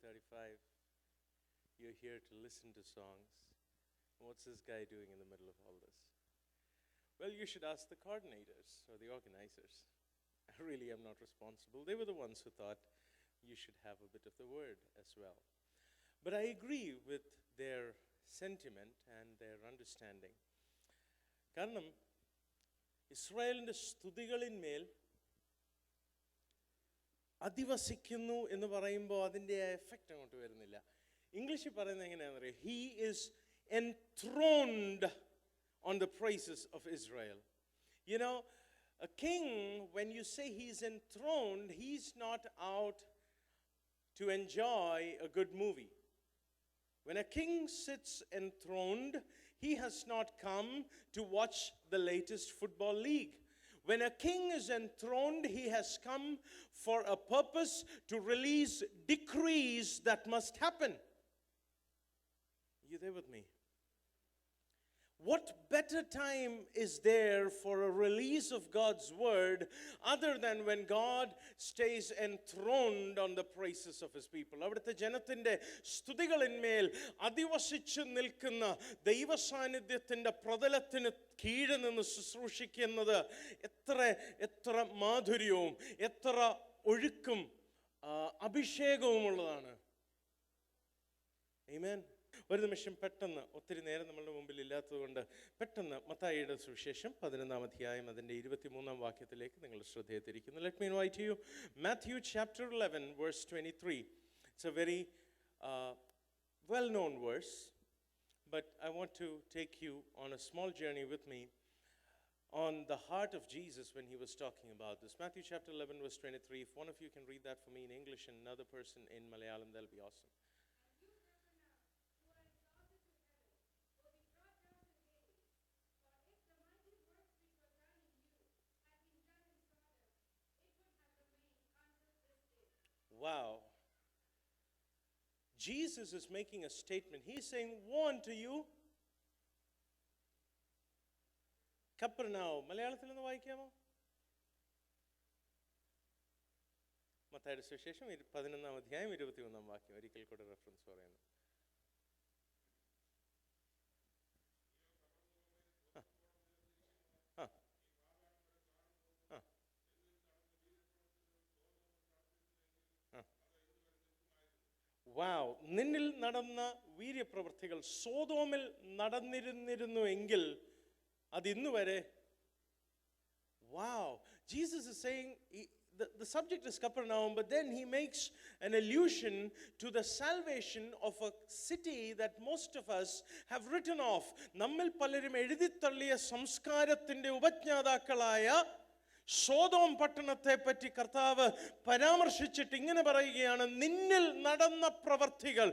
35, you're here to listen to songs. What's this guy doing in the middle of all this? Well, you should ask the coordinators or the organizers. I really am not responsible. They were the ones who thought you should have a bit of the word as well. But I agree with their sentiment and their understanding. കാരണം ഇസ്രായേലിൻ്റെ സ്തുതികളിന്മേൽ അധിവസിക്കുന്നു എന്ന് പറയുമ്പോൾ അതിൻ്റെ effect അങ്ങോട്ട് വരുന്നില്ല. ഇംഗ്ലീഷിൽ പറയുന്നത് എങ്ങനെയാണെന്ന് അറിയാം? He is enthroned on the praises of Israel. You know, a king, when you say he's enthroned, he's not out to enjoy a good movie. When a king sits enthroned, he has not come to watch the latest football league. When a king is enthroned, he has come for a purpose to release decrees that must happen. Are you there with me? What better time is there for a release of God's word other than when God stays enthroned on the praises of his people? അവിടുത്തെ ജനത്തിൻ്റെ സ്തുതികളിന്മേൽ അധിവസിച്ചു നിൽക്കുന്ന ദൈവസാന്നിധ്യത്തിൻ്റെ പ്രതലത്തിന് കീഴിൽ നിന്ന് ശുശ്രൂഷിക്കുന്നത് എത്ര മാധുര്യവും എത്ര ഒഴുക്കും അഭിഷേകവുമുള്ളതാണ്. ആമേൻ. ഒരു നിമിഷം പെട്ടെന്ന്, ഒത്തിരി നേരം നമ്മളുടെ മുമ്പിൽ ഇല്ലാത്തതുകൊണ്ട് പെട്ടെന്ന് മത്തായിയുടെ സുവിശേഷം 11-ാം അധ്യായം അതിൻ്റെ 23-ാം വാക്യത്തിലേക്ക് നിങ്ങൾ ശ്രദ്ധയെ തിരിക്കുന്നു. Let me invite you, Matthew chapter 11 verse 23. It's a very well-known verse, but I want to take you on a small journey with me on the heart of Jesus when he was talking about this. Matthew chapter 11 verse 23. If one of you can read that for me in English and another person in Malayalam, that'll be awesome. Wow. Jesus is making a statement. He's saying, woe unto you. Capernaum. മലയാളത്തിൽ ഒന്ന് വായിക്കാമോ? മത്തായിയുടെ സുവിശേഷം 11-ാം അധ്യായം 23-ാം വാക്യം. ഒരിക്കൽ കൂടെ reference പറയുന്നു. വാവ്. നിന്നിൽ നടന്ന വീര്യപ്രവൃത്തികൾ സോദോമിൽ നടന്നിരുന്നിരുന്നുവെങ്കിൽ അത് ഇന്ന് വരെ. Wow. Jesus is saying, the subject is Capernaum, but then he makes an allusion to the salvation of a city that most of us have written off. നമ്മിൽ പലരും എഴുതിത്തള്ളിയ സംസ്കാരത്തിൻ്റെ ഉപജ്ഞാതാക്കളായ സോദോം പട്ടണത്തെ പറ്റി കർത്താവ് പരാമർശിച്ചിട്ട് ഇങ്ങനെ പറയുകയാണ്, നിന്നിൽ നടന്ന പ്രവർത്തികൾ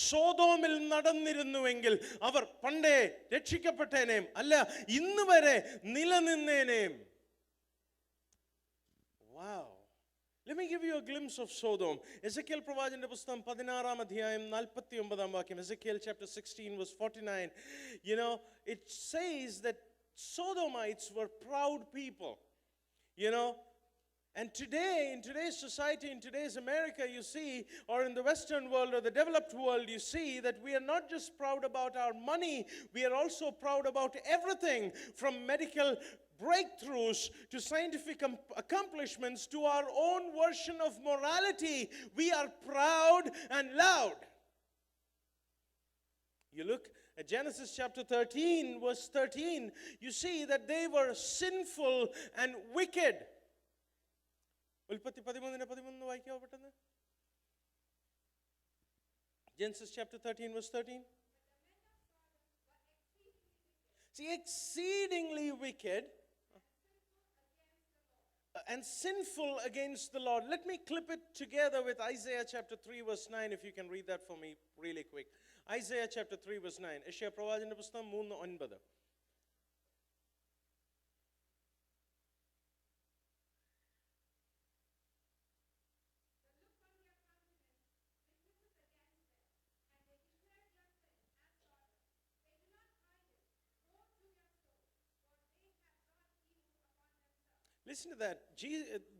സോദോമിൽ നടന്നിരുന്നുവെങ്കിൽ അവർ പണ്ടേ രക്ഷിക്കപ്പെട്ടേനേം, അല്ല ഇന്ന് വരെ നിലനിന്നേനേം. Wow. Let me give you a glimpse of Sodom. Ezekiel പ്രവാചകന്റെ പുസ്തകം 16-ാം അധ്യായം 49-ാം വാക്യം. Ezekiel chapter 16 verse 49. You know, it says that Sodomites were proud people. You know, and today, in today's society, in today's America, you see, or in the Western world or the developed world, you see that we are not just proud about our money, we are also proud about everything from medical breakthroughs to scientific accomplishments to our own version of morality. We are proud and loud. You look at Genesis chapter 13 verse 13, you see that they were sinful and wicked. ഉൽപ്പത്തി 13:13 വായിക്കാവോ പെട്ടെന്ന്? Genesis chapter 13 verse 13. See, exceedingly wicked and sinful against the Lord. Let me clip it together with Isaiah chapter 3 verse 9, if you can read that for me really quick. Isaiah chapter 3 verse 9. യെശയ്യാ പ്രവാചകന്റെ പുസ്തകം 3:9. Listen to that.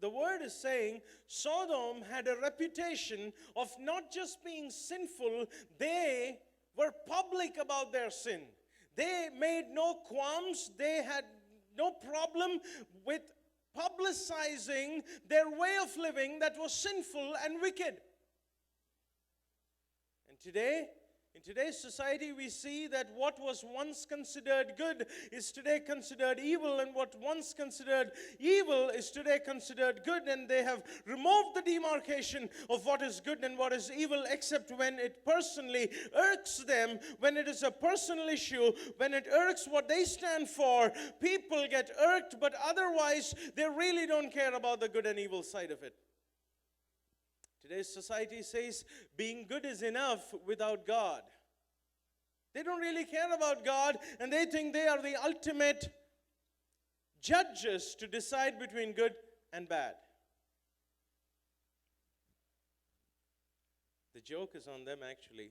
The word is saying Sodom had a reputation of not just being sinful, they were public about their sin. They made no qualms, they had no problem with publicizing their way of living that was sinful and wicked. And today, in today's society, we see that what was once considered good is today considered evil, and what once considered evil is today considered good, and they have removed the demarcation of what is good and what is evil, except when it personally irks them, when it is a personal issue, when it irks what they stand for, people get irked, but otherwise they really don't care about the good and evil side of it. Today's society says being good is enough without God. They don't really care about God, and they think they are the ultimate judges to decide between good and bad. The joke is on them, actually,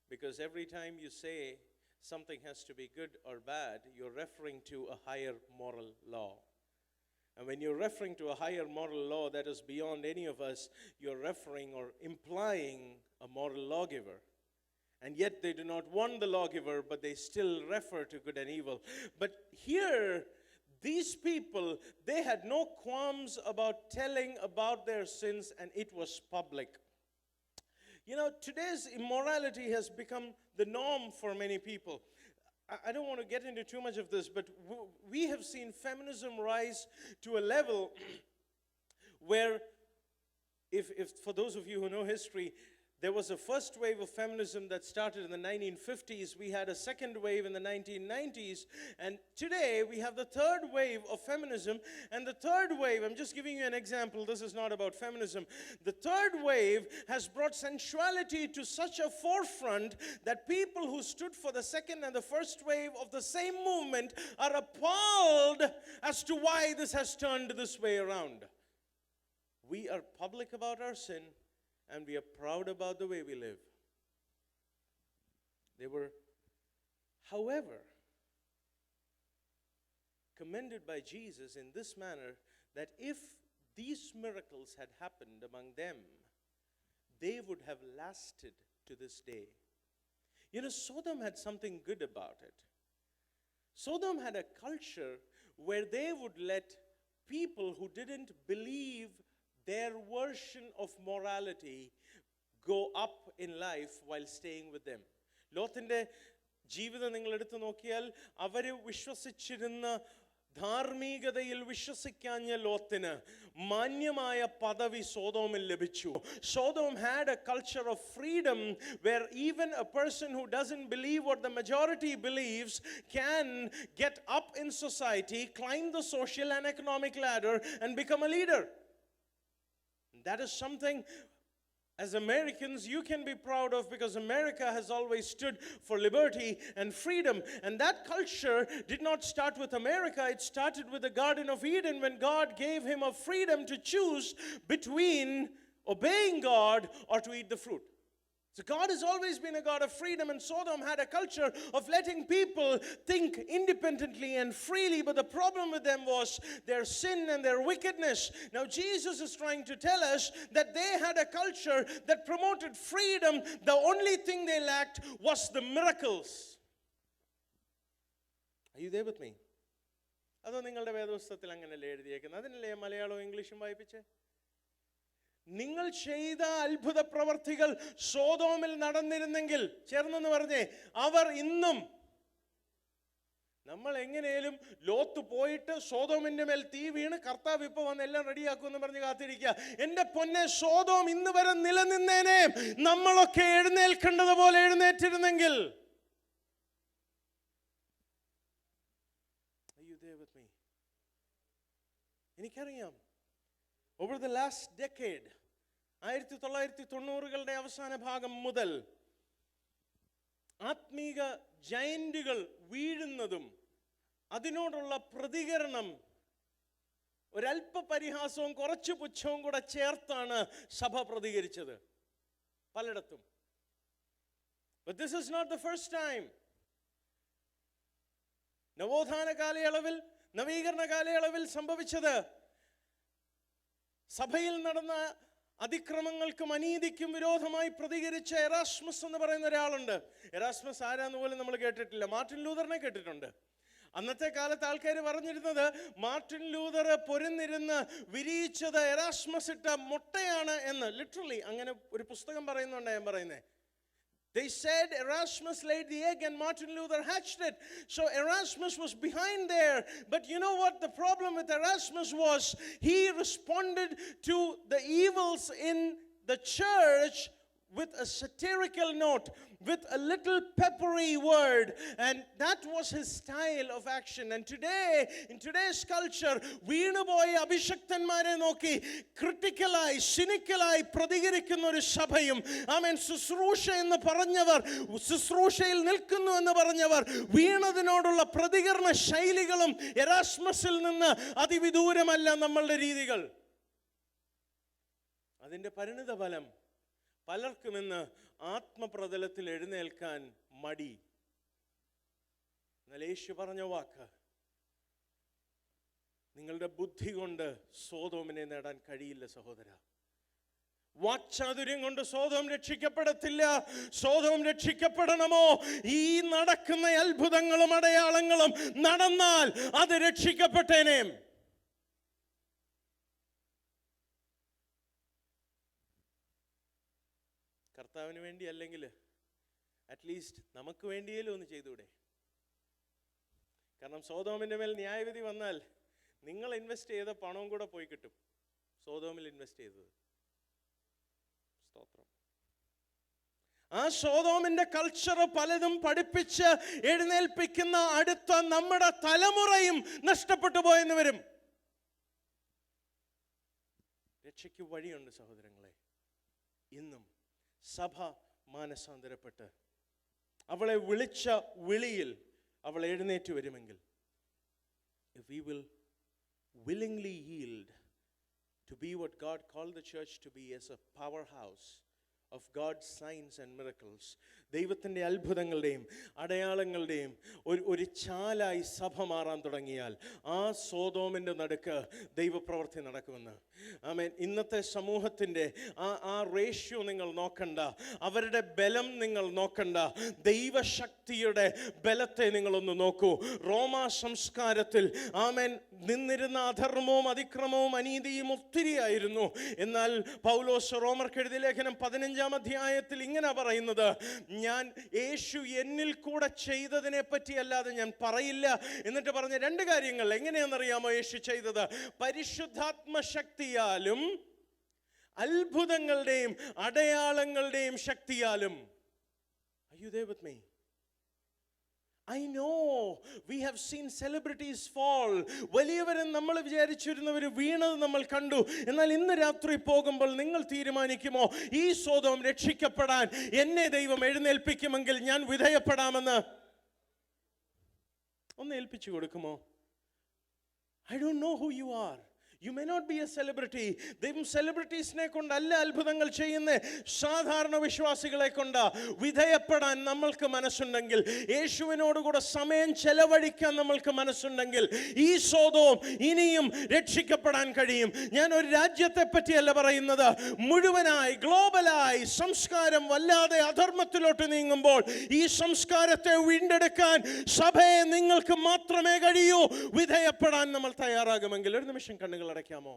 because every time you say something has to be good or bad, you're referring to a higher moral law. And when you're referring to a higher moral law that is beyond any of us, you're referring or implying a moral lawgiver. And yet they do not want the lawgiver, but they still refer to good and evil. But here, these people, they had no qualms about telling about their sins, and it was public. You know, today's immorality has become the norm for many people. I don't want to get into too much of this, but we have seen feminism rise to a level where, if for those of you who know history, there was a first wave of feminism that started in the 1950s. We had a second wave in the 1990s. And today we have the third wave of feminism. And the third wave, I'm just giving you an example. This is not about feminism. The third wave has brought sensuality to such a forefront that people who stood for the second and the first wave of the same movement are appalled as to why this has turned this way around. We are public about our sin, and we are proud about the way we live. They were, however, commended by Jesus in this manner, that if these miracles had happened among them, they would have lasted to this day. You know, Sodom had something good about it. Sodom had a culture where they would let people who didn't believe their version of morality go up in life while staying with them. ലോത്തിന്റെ ജീവിതം നിങ്ങൾ എടുത്തു നോക്കിയാൽ അവര് വിശ്വസിച്ചിരുന്ന ധാർമ്മികതയിൽ വിശ്വസിക്കാഞ്ഞ ലോത്തിന് മാന്യമായ പദവി സോദോമിൽ ലഭിച്ചു. Sodom had a culture of freedom where even a person who doesn't believe what the majority believes can get up in society, climb the social and economic ladder, and become a leader. That is something, as Americans, you can be proud of, because America has always stood for liberty and freedom. And that culture did not start with America. It started with the Garden of Eden, when God gave him a freedom to choose between obeying God or to eat the fruit. So God has always been a God of freedom, and Sodom had a culture of letting people think independently and freely, but the problem with them was their sin and their wickedness. Now Jesus is trying to tell us that they had a culture that promoted freedom. The only thing they lacked was the miracles. Are you there with me? അതോ നിങ്ങളുടെ വേദപുസ്തകത്തിൽ അങ്ങനെയല്ലേ എഴുതിയേക്കുന്നത്? അതിനല്ലേ മലയാളവും ഇംഗ്ലീഷും വായിപ്പിച്ചേ? നിങ്ങൾ ചെയ്ത അത്ഭുത പ്രവർത്തികൾ സോദോമിൽ നടന്നിരുന്നെങ്കിൽ, ചേർന്നെന്ന് പറഞ്ഞേ, അവർ ഇന്നും, നമ്മൾ എങ്ങനെയും ലോത്ത് പോയിട്ട് സോദോമിന്റെ മേൽ തീ വീണ് കർത്താവ് ഇപ്പൊ വന്ന് എല്ലാം റെഡിയാക്കുമെന്ന് പറഞ്ഞ് കാത്തിരിക്കുക. എന്റെ പൊന്നെ, സോദോം ഇന്ന് വരെ നിലനിന്നേനെ നമ്മളൊക്കെ എഴുന്നേൽക്കേണ്ടതുപോലെ എഴുന്നേറ്റിരുന്നെങ്കിൽ. Are you there with me? എനിക്കറിയാം, over the last decade, 1990കളുടെ അവസാന ഭാഗം മുതൽ ആത്മീക ജയന്റുകൾ വീഴുന്നതും അതിനോടുള്ള പ്രതികരണം ഒരല്പ പരിഹാസവും കുറച്ച് പുച്ഛവും കൂടെ ചേർത്താണ് സഭ പ്രതികരിച്ചത് പലയിടത്തും. But this is not the first time. നവോത്ഥാന കാലയളവിൽ, നവീകരണ കാലയളവിൽ സംഭവിച്ചത് സഭയിൽ നടന്ന അതിക്രമങ്ങൾക്കും അനീതിക്കും വിരോധമായി പ്രതികരിച്ച എറാസ്മസ് എന്ന് പറയുന്ന ഒരാളുണ്ട്. എറാസ്മസ് ആരാന്ന് പോലും നമ്മൾ കേട്ടിട്ടില്ല. മാർട്ടിൻ ലൂതറിനെ കേട്ടിട്ടുണ്ട്. അന്നത്തെ കാലത്ത് ആൾക്കാർ പറഞ്ഞിരുന്നത് മാർട്ടിൻ ലൂതർ പൊരുന്നിരുന്ന് വിരിയിച്ചത് എറാസ്മസ് ഇട്ട മുട്ടയാണ് എന്ന്. ലിറ്ററലി അങ്ങനെ ഒരു പുസ്തകം പറയുന്നുണ്ട്. ഞാൻ പറയുന്നത്, they said Erasmus laid the egg and Martin Luther hatched it. So Erasmus was behind there. But you know what the problem with Erasmus was? He responded to the evils in the church with a satirical note, with a little peppery word, and that was his style of action. And today, in today's culture, വീണുപോയ അഭിഷക്തന്മാരെ നോക്കി ക്രിട്ടിക്കലായി സിനിക്കലായി പ്രതികരിക്കുന്ന ഒരു സഭയും, ആമേൻ, ശുശ്രൂഷ എന്ന് പറഞ്ഞവർ, ശുശ്രൂഷയിൽ നിൽക്കുന്നു എന്ന് പറഞ്ഞവർ വീണതിനോടുള്ള പ്രതികരണ ശൈലികളും എറാസ്മസിൽ നിന്ന് അതിവിദൂരമല്ല നമ്മളുടെ രീതികൾ. അതിൻ്റെ പരിണിത ഫലം പലർക്കും ഇന്ന് ആത്മപ്രതലത്തിൽ എഴുന്നേൽക്കാൻ മടി. എന്നാൽ യേശു പറഞ്ഞ വാക്ക്, നിങ്ങളുടെ ബുദ്ധി കൊണ്ട് സോദോമിനെ നേടാൻ കഴിയില്ല സഹോദര. വാക്ചാതുര്യം കൊണ്ട് സോദോം രക്ഷിക്കപ്പെടത്തില്ല. സോദോം രക്ഷിക്കപ്പെടണമോ, ഈ നടക്കുന്ന അത്ഭുതങ്ങളും അടയാളങ്ങളും നടന്നാൽ അത് രക്ഷിക്കപ്പെട്ടേനേ. കർത്താവിന് വേണ്ടി അല്ലെങ്കിൽ അറ്റ്ലീസ്റ്റ് നമുക്ക് വേണ്ടിയേലും ഒന്ന് ചെയ്തുകൂടെ? കാരണം സോദോമിൻ്റെ മേൽ ന്യായവിധി വന്നാൽ നിങ്ങൾ ഇൻവെസ്റ്റ് ചെയ്ത പണവും കൂടെ പോയി കിട്ടും. സോദോമിൽ ഇൻവെസ്റ്റ് ചെയ്തത്. സ്തോത്രം. ആ സോദോമിന്റെ കൾച്ചർ പലതും പഠിപ്പിച്ച് എഴുന്നേൽപ്പിക്കുന്ന അടുത്ത നമ്മുടെ തലമുറയും നഷ്ടപ്പെട്ടു പോയെന്ന് വരും. രക്ഷയ്ക്ക് വഴിയുണ്ട് സഹോദരങ്ങളെ. ഇന്നും സഭ മാനസാന്തരപ്പെട്ട് അവളെ വിളിച്ച വിളിയിൽ അവൾ എഴുന്നേറ്റ് വരുമെങ്കിൽ, if we will willingly yield to be what God called the church to be, as a powerhouse of God's signs and miracles, ദൈവത്തിൻ്റെ അത്ഭുതങ്ങളുടെയും അടയാളങ്ങളുടെയും ഒരു ചാലായി സഭ മാറാൻ തുടങ്ങിയാൽ ആ സോദോമിൻ്റെ നടുക്ക് ദൈവപ്രവൃത്തി നടക്കുമെന്ന്. ആമേൻ. ഇന്നത്തെ സമൂഹത്തിൻ്റെ ആ റേഷ്യോ നിങ്ങൾ നോക്കണ്ട, അവരുടെ ബലം നിങ്ങൾ നോക്കണ്ട, ദൈവശക്തിയുടെ ബലത്തെ നിങ്ങളൊന്ന് നോക്കൂ. റോമാ സംസ്കാരത്തിൽ ആമേൻ നിന്നിരുന്ന അധർമ്മവും അതിക്രമവും അനീതിയും ഒത്തിരിയായിരുന്നു. എന്നാൽ പൗലോസ് റോമർക്ക് എഴുതിയ ലേഖനം 15-ാം അധ്യായത്തിൽ ഇങ്ങനെ പറയുന്നത്, ഞാൻ യേശു എന്നിൽ കൂടെ ചെയ്തതിനെ പറ്റി അല്ലാതെ ഞാൻ പറയില്ല. എന്നിട്ട് പറഞ്ഞ രണ്ട് കാര്യങ്ങൾ എങ്ങനെയാണെന്നറിയാമോ യേശു ചെയ്തത്? പരിശുദ്ധാത്മ ശക്തിയാലും അത്ഭുതങ്ങളുടെയും അടയാളങ്ങളുടെയും ശക്തിയാലും. Are you there with me? I know we have seen celebrities fall. വലിയവരും നമ്മൾ വിചാരിച്ചിരുന്നവർ വീണത് നമ്മൾ കണ്ടു. എന്നാൽ ഇന്ന് രാത്രി പോകുമ്പോൾ നിങ്ങൾ തീരുമാനിക്കുമോ, ഈ സോദോം രക്ഷിക്കപ്പെടാൻ എന്നെ ദൈവം എഴുന്നേൽപ്പിക്കുമെങ്കിൽ ഞാൻ വിധേയപ്പെടാമെന്ന്? ഒന്ന് ഏൽപ്പിച്ചു കൊടുക്കുമോ? I don't know who you are. You may not be a celebrity. ദൈവം സെലിബ്രിറ്റീസിനെ കൊണ്ടല്ല അത്ഭുതങ്ങൾ ചെയ്യുന്നത്, സാധാരണ വിശ്വാസികളെ കൊണ്ട്. വിധേയപ്പെടാൻ നമ്മൾക്ക് മനസ്സുണ്ടെങ്കിൽ, യേശുവിനോടുകൂടെ സമയം ചെലവഴിക്കാൻ നമ്മൾക്ക് മനസ്സുണ്ടെങ്കിൽ, ഈ സോദോം ഇനിയും രക്ഷിക്കപ്പെടാൻ കഴിയും. ഞാൻ ഒരു രാജ്യത്തെ പറ്റിയല്ല പറയുന്നത്, മുഴുവനായി ഗ്ലോബലായി സംസ്കാരം വല്ലാതെ അധർമ്മത്തിലോട്ട് നീങ്ങുമ്പോൾ ഈ സംസ്കാരത്തെ വീണ്ടെടുക്കാൻ സഭയെ നിങ്ങൾക്ക് മാത്രമേ കഴിയൂ. വിധേയപ്പെടാൻ നമ്മൾ തയ്യാറാകുമെങ്കിൽ ഒരു നിമിഷം കണ്ണുകൾ അടയ്ക്കാമോ?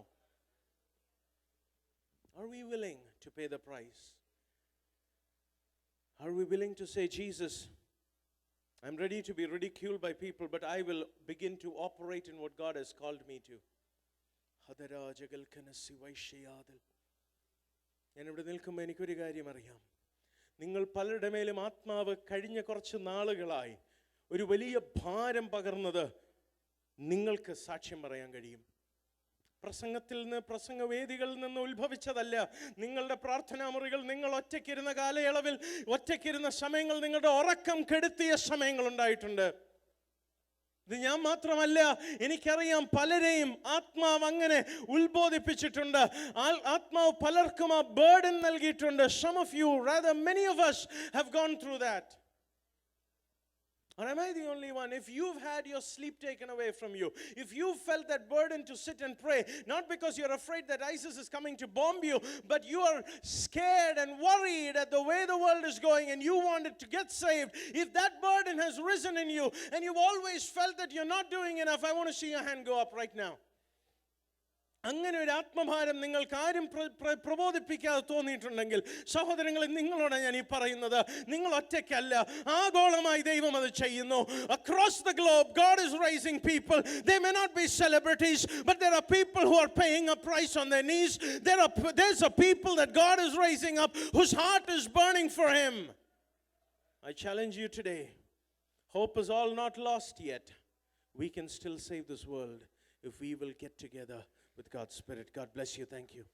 Are we willing to pay the price? Are we willing to say, Jesus, I'm ready to be ridiculed by people, but I will begin to operate in what God has called me to. ഞാൻ ഇവിടെ നിൽക്കുമ്പോൾ എനിക്കൊരു കാര്യം അറിയാം. നിങ്ങൾ പലരുടെ മേലും ആത്മാവ് കഴിഞ്ഞ കുറച്ച് നാളുകളായി ഒരു വലിയ ഭാരം പകർന്നത് നിങ്ങൾക്ക് സാക്ഷ്യം പറയാൻ കഴിയും. പ്രസംഗത്തിൽ നിന്ന്, പ്രസംഗവേദികളിൽ നിന്ന് ഉത്ഭവിച്ചതല്ല. നിങ്ങളുടെ പ്രാർത്ഥനാ മുറികൾ, നിങ്ങൾ ഒറ്റയ്ക്കിരുന്ന കാലയളവിൽ, ഒറ്റയ്ക്കിരുന്ന സമയങ്ങൾ, നിങ്ങളുടെ ഉറക്കം കെടുത്തിയ സമയങ്ങൾ ഉണ്ടായിട്ടുണ്ട്. ഇത് ഞാൻ മാത്രമല്ല, എനിക്കറിയാം പലരെയും ആത്മാവ് അങ്ങനെ ഉത്ബോധിപ്പിച്ചിട്ടുണ്ട്. ആത്മാവ് പലർക്കും ആ ബർഡൻ നൽകിയിട്ടുണ്ട്. Some of you, rather many of us have gone through that. Or am I the only one? If you've had your sleep taken away from you, if you felt that burden to sit and pray, not because you're afraid that ISIS is coming to bomb you, but you are scared and worried at the way the world is going and you wanted to get saved, if that burden has risen in you and you've always felt that you're not doing enough, I want to see your hand go up right now. അങ്ങനെ ഒരു ആത്മഭാരം നിങ്ങൾക്ക് ആരും പ്രബോധിപ്പിക്കാതെ തോന്നിയിട്ടുണ്ടെങ്കിൽ സഹോദരങ്ങളെ, നിങ്ങളോടാണ് ഞാൻ ഈ പറയുന്നത്. നിങ്ങൾ ഒറ്റയ്ക്കല്ല, ആഗോളമായി ദൈവം അത് ചെയ്യുന്നു. Across the globe, God is raising people. They may not be celebrities, but there are people who are paying a price on their knees. There's a people that God is raising up whose heart is burning for Him. I challenge you today. Hope is all not lost yet. We can still save this world if we will get together with God's Spirit. God bless you. Thank you.